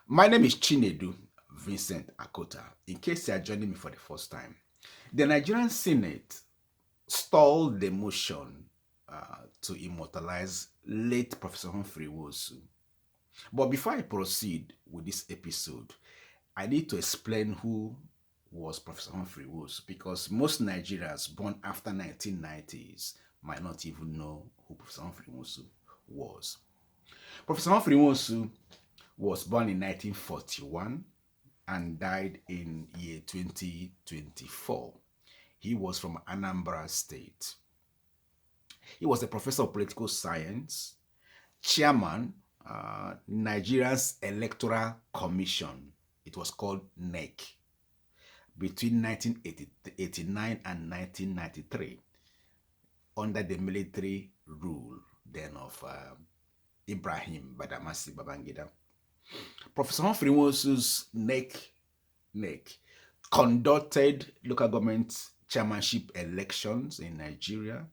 My name is Chinedu Vincent Akota. In case you are joining me for the first time, the Nigerian Senate stalled the motion to immortalize late Professor Humphrey Nwosu. But before I proceed with this episode, I need to explain who was Professor Humphrey Nwosu because most Nigerians born after 1990s might not even know who Professor Humphrey Nwosu was. Professor Humphrey Nwosu was born in 1941 and died in year 2024. He was from Anambra State. He was a professor of political science, chairman, Nigeria's Electoral Commission. It was called NEC between 1989 and 1993 under the military rule then of Ibrahim Badamasi Babangida. Professor Humphrey Nwosu's NEC conducted local government chairmanship elections in Nigeria,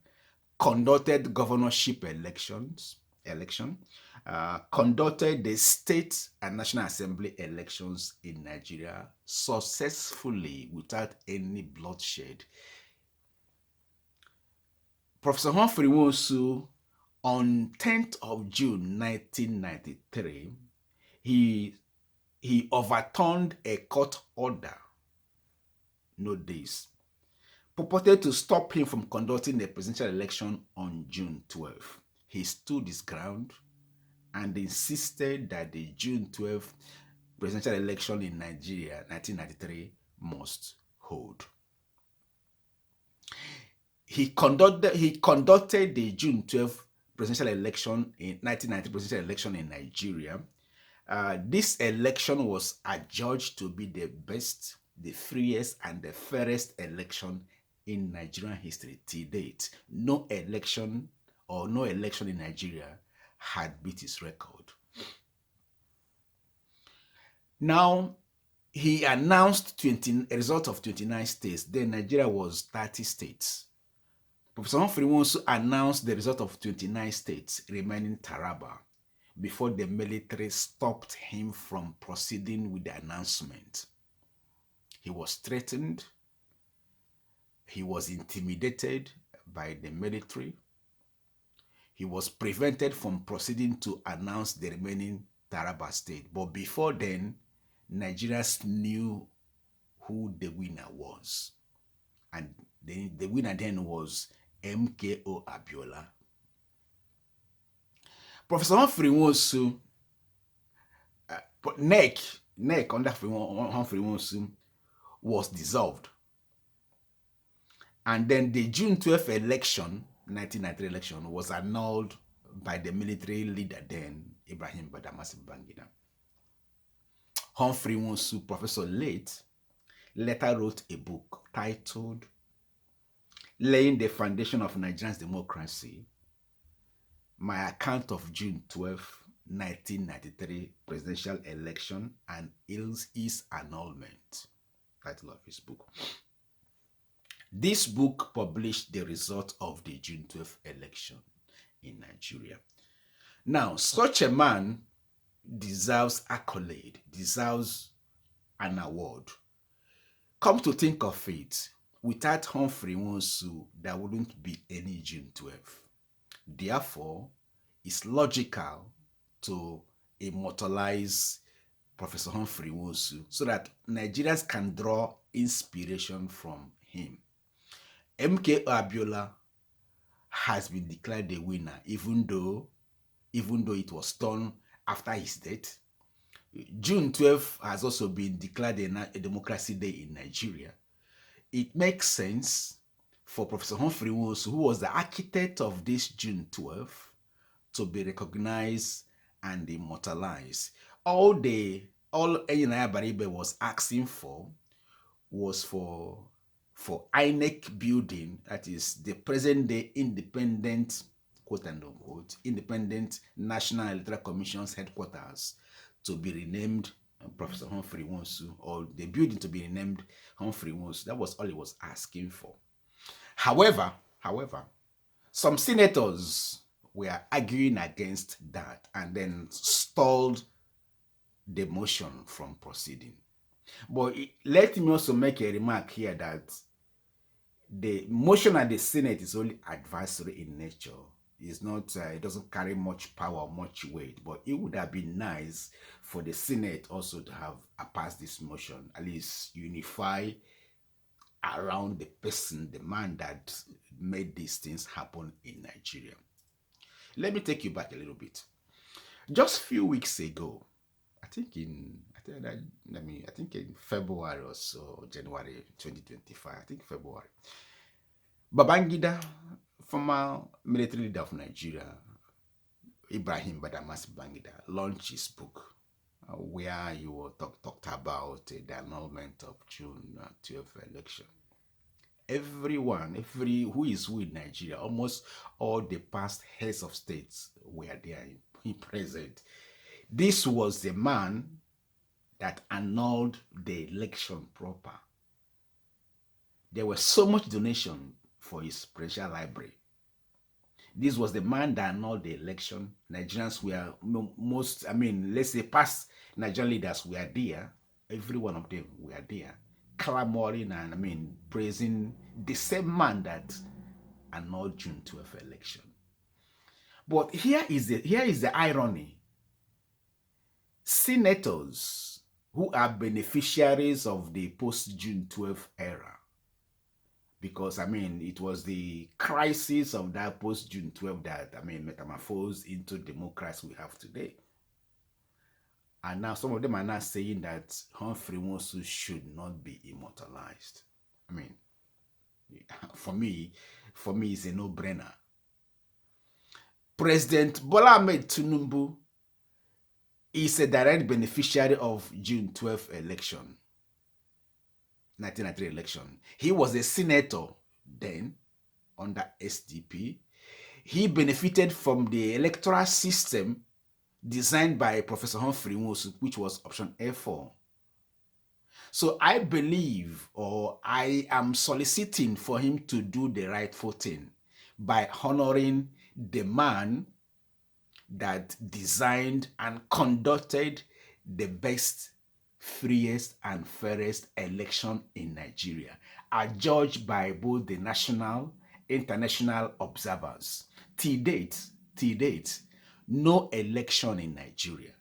conducted governorship election, conducted the state and national assembly elections in Nigeria successfully without any bloodshed. Professor Humphrey Nwosu, on 10th of June 1993, he overturned a court order, note this, purported to stop him from conducting a presidential election on June 12th. He stood his ground and insisted that the June 12th presidential election in Nigeria, 1993, must hold. He conducted the June 12th presidential election in 1990 presidential election in Nigeria. This election was adjudged to be the best, the freest, and the fairest election in Nigerian history to date. No election in Nigeria had beat his record. Now, he announced a result of 29 states. Then Nigeria was 30 states. Professor Humphrey Nwosu announced the result of 29 states, remaining Taraba, before the military stopped him from proceeding with the announcement. He was threatened. He was intimidated by the military. He was prevented from proceeding to announce the remaining Taraba state. But before then, Nigerians knew who the winner was. And the winner then was MKO Abiola. Professor Humphrey Nwosu, NEC under Humphrey Nwosu was dissolved. And then the June 12th election, 1993 election, was annulled by the military leader then, Ibrahim Badamasi Babangida. Humphrey Nwosu, Professor late, later wrote a book titled Laying the Foundation of Nigeria's Democracy, My Account of June 12, 1993 Presidential Election and its Annulment, title of his book. This book published the result of the June 12th election in Nigeria. Now, such a man deserves accolade, deserves an award. Come to think of it, without Humphrey Nwosu, there wouldn't be any June 12th. Therefore, it's logical to immortalize Professor Humphrey Nwosu so that Nigerians can draw inspiration from him. MK Abiola has been declared the winner, even though it was done after his death. June 12th has also been declared a democracy day in Nigeria. It makes sense for Professor Humphrey Nwosu, who was the architect of this June 12th, to be recognized and immortalized. All Enyinnaya Baribe was asking for was for INEC building, that is the present day independent, quote and unquote, independent National Electoral Commission's headquarters to be renamed Professor Humphrey Nwosu, or the building to be renamed Humphrey Nwosu. That was all he was asking for. However, some senators were arguing against that and then stalled the motion from proceeding. But let me also make a remark here that the motion at the Senate is only advisory in nature. It's not, it doesn't carry much power, much weight, but it would have been nice for the Senate also to have passed this motion, at least unify around the person, the man that made these things happen in Nigeria. Let me take you back a little bit. Just a few weeks ago, I think in February or so, January 2025, I think February, Babangida, former military leader of Nigeria, Ibrahim Badamasi Babangida, launched his book where he talked about the annulment of June 12 election. Everyone, who is who in Nigeria, almost all the past heads of states were there in present. This was the man that annulled the election proper. There was so much donation for his presidential library. This was the man that annulled the election. Nigerians were let's say past Nigerian leaders were there. Every one of them were there, clamoring and praising the same man that annulled June 12 election. But here is the irony. Senators who are beneficiaries of the post-June 12 era, because it was the crisis of that post-June 12 that metamorphosed into democracy we have today. And now some of them are now saying that Humphrey Nwosu should not be immortalized. For me, it's a no-brainer. President Bola Ahmed Tinubu is a direct beneficiary of June 12 election, 1993 election. He was a senator then under SDP. He benefited from the electoral system designed by Professor Humphrey Nwosu, which was option A4. So I believe, or I am soliciting for him to do the rightful thing by honoring the man that designed and conducted the best, freest, and fairest election in Nigeria, adjudged by both the national, international observers. Till date, no election in Nigeria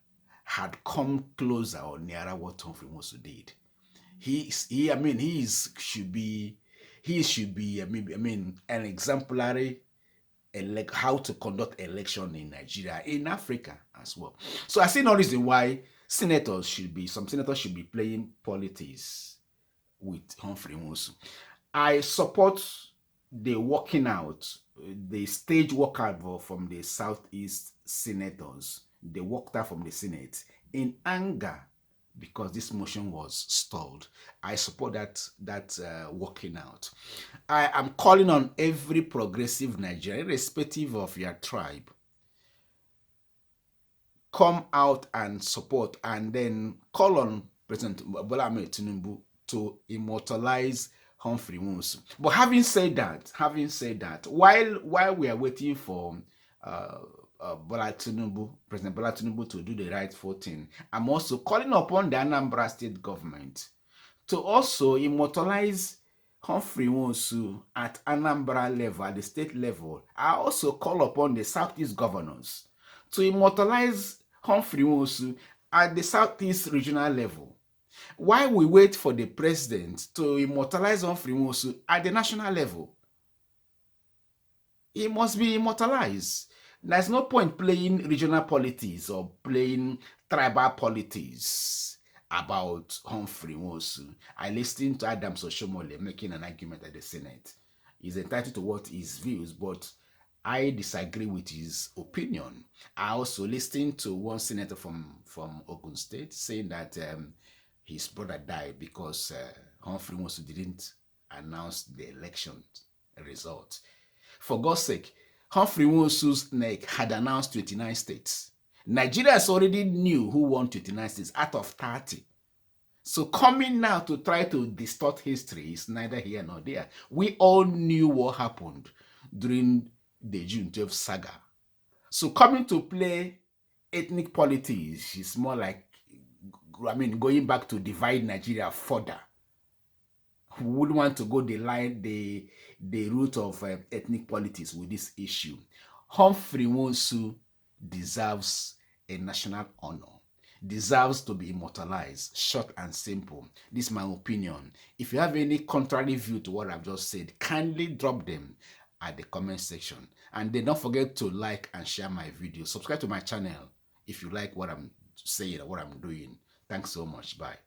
had come closer or nearer what Humphrey Nwosu did. He should be an exemplary how to conduct election in Nigeria, in Africa as well. So I see no reason why some senators should be playing politics with Humphrey Nwosu. I support the stage walkout from the Southeast senators. They walked out from the Senate in anger because this motion was stalled. I support that walking out. I am calling on every progressive Nigerian, irrespective of your tribe, come out and support, and then call on President Bola Ahmed Tinubu to immortalize Humphrey Nwosu. But having said that, while we are waiting for President Bola Tinubu to do the rightful thing, I'm also calling upon the Anambra State government to also immortalize Humphrey Nwosu at Anambra level, at the state level. I also call upon the Southeast governors to immortalize Humphrey Nwosu at the Southeast regional level. While we wait for the president to immortalize Humphrey Nwosu at the national level, he must be immortalized. There's no point playing regional politics or playing tribal politics about Humphrey Nwosu. I listened to Adams Oshomole making an argument at the Senate. He's entitled to what his views, but I disagree with his opinion. I also listened to one senator from Ogun State saying that his brother died because Humphrey Nwosu didn't announce the election result. For God's sake, Humphrey Nwosu's neck had announced 29 states. Nigerians already knew who won 29 states out of 30. So coming now to try to distort history is neither here nor there. We all knew what happened during the June 12 saga. So coming to play ethnic politics is more like going back to divide Nigeria further. We wouldn't want to go the route of ethnic politics with this issue. Humphrey Nwosu deserves a national honor, deserves to be immortalized, short and simple. This is my opinion. If you have any contrary view to what I've just said, kindly drop them at the comment section. And then don't forget to like and share my video. Subscribe to my channel if you like what I'm saying or what I'm doing. Thanks so much. Bye.